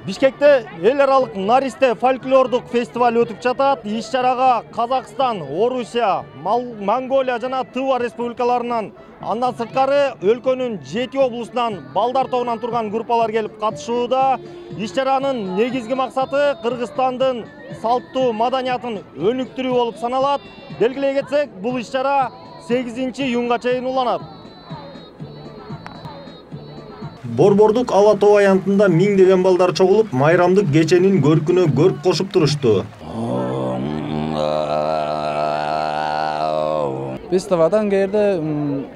Бишкекте эл аралык Наристе фольклордук фестиваль өтүп жатат. Иш-чарага Казакстан, Орусия, Монголия жана Тыва республикаларынан, андан сырткары өлкөнүн 7 облусунан балдар тобунан турган группалар келип катышууда. Иш-чаранын негизги максаты Кыргызстандын салттуу маданиятын өнүктүрүү болуп саналат. Белгилей кетсек, бул иш-чара 8-июнга чейин уланат. Борбордук ала тоо аянтында миңдеген балдар чогулуп, майрамдык кеченин көркүнө көрк кошуп турушту. Биз Тывадан келди,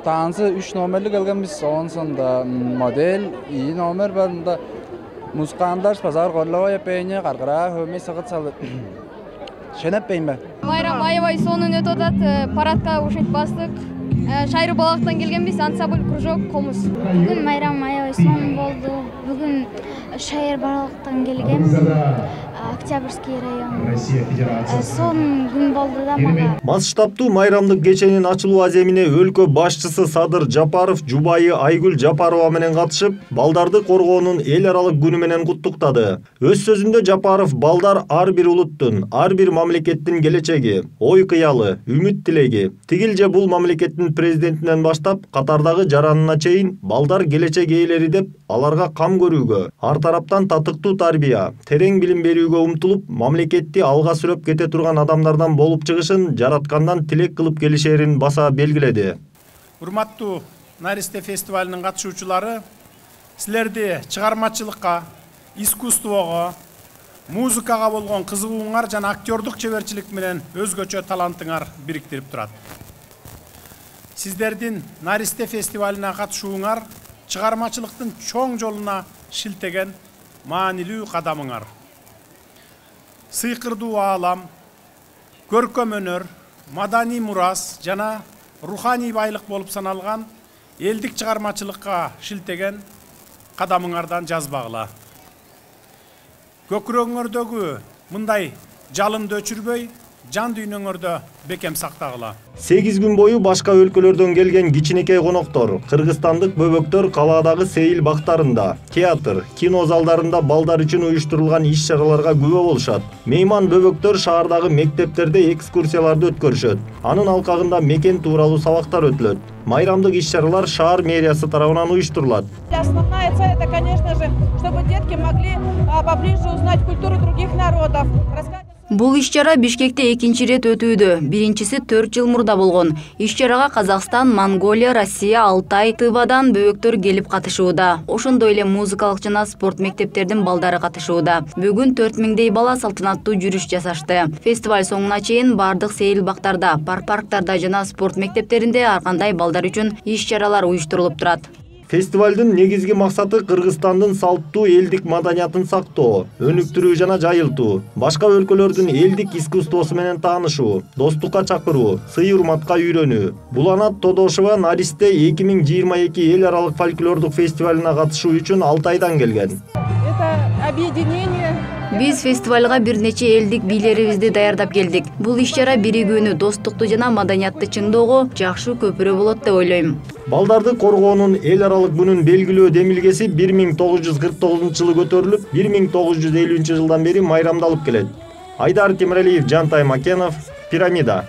таансы 3 номерлик келгенбиз, онсонда модель, iyi номер бар, мында музыкандар, пазар горлова пейне, каркыра, хөмей сагыт салды. Шенеп пейнбе. Майрам аябай сонун өтүп атат, парадка ушинтип бастык. Шайры балактан келгенбиз, ансамбль кружок комуз. Бүгүн майрам аябай сонун болду. Бүгүн Шайыр балактан келгем. Октябрьский район. Сонун күн болду да мага. Масштабтуу майрамдык кеченин ачылуу аземине өлкө башчысы Садыр Жапаров жубайы Айгүл Жапарова менен катышып, балдарды коргоонун эл аралык күнү менен куттуктады. Өз сөзүндө Жапаров балдар ар бир улуттун, ар бир мамлекеттин келечеги, ой кыялы, үмүт тилеги. Тигил же бул мамлекеттин президентинен баштап, катардагы жаранына чейин балдар келечек ээлери деп аларга кам көрүүгө, ар тараптан татыктуу тарбия, терең билим берүүгө умтулуп, мамлекетти алга сүрөп кете турган адамдардан болуп чыгышын жараткандан тилек кылып келишерин баса белгиледи. Урматтуу Наристе фестивалынын катышуучулары, силерди чыгармачылыкка, искусствого, музыкага болгон кызыгууңар жана актёрдук чеберчилик менен өзгөчө талантыңар бириктирип турат. Сиздердин Наристе фестивалына катышууңар чыгармачылыктын чоң жолуна шилтеген маанилүү кадамыңар. Сыйкырдуу аалам, көркөм өнөр, мадани мурас жана руханий байлык болуп саналган элдик чыгармачылыкка шилтеген кадамыңардан жазбагыла. Көкүрөгүңөрдөгү мындай жалынды өчүрбөй, жан дүйнөңөрдө бекем сактагыла. 8 күн бою башка өлкөлөрдөн келген кичинекей коноктор, кыргызстандык бөбөктөр калаадагы сейил бактарында, театр, кино залдарында балдар үчүн уюштурулган иш-чараларга күбө болушат. Мейман бөбөктөр шаардагы мектептерде экскурсияларды өткөрүшөт. Анын алкагында мекен тууралуу сабактар өтүлөт. Майрамдык иш-чаралар шаар мэриясы тарабынан уюштурулат. Основная цель это, конечно же, чтобы детки могли поближе узнать культуру других народов. Бул иш-чара Бишкекте экинчи рет өтүүдө. Биринчиси 4 жыл мурда болгон. Иш-чарага Казакстан, Монголия, Россия, Алтай, Тывадан бөбөктөр келип катышууда. Ошондой эле музыкалык жана спорт мектептердин балдары катышууда. Бүгүн 4000дей бала салтанаттуу жүрүш жасашты. Фестиваль соңуна чейин бардык сейил бактарда, парктарда жана спорт мектептеринде ар кандай балдар үчүн иш-чаралар уюштурулуп турат. Фестивалдын негизги максаты Кыргызстандын салттуу элдик маданиятын сактоо, өнүктүрүү жана жайылтуу, башка өлкөлөрдүн элдик искусствосу менен таанышуу, достукка чакыруу, сый-урматка үйрөнүү. Буланат Тодошова Наристе 2022 эл аралык фольклордук фестивалына катышуу үчүн Алтайдан келген. Это объединение. Биз фестивалга бир нече элдик бийлерибизди даярдап келдик. Бул иш-чара биригүүнү, достукту жана маданиятты чыңдоого жакшы көпүрө болот деп ойлойм. Балдарды коргоонун эл аралык күнүн белгилөө демилгеси 1949 жылы көтөрүлүп, 1950 жылдан бери майрамдалып келет. Айдар Темиралиев, Жантай Макенов, Пирамида.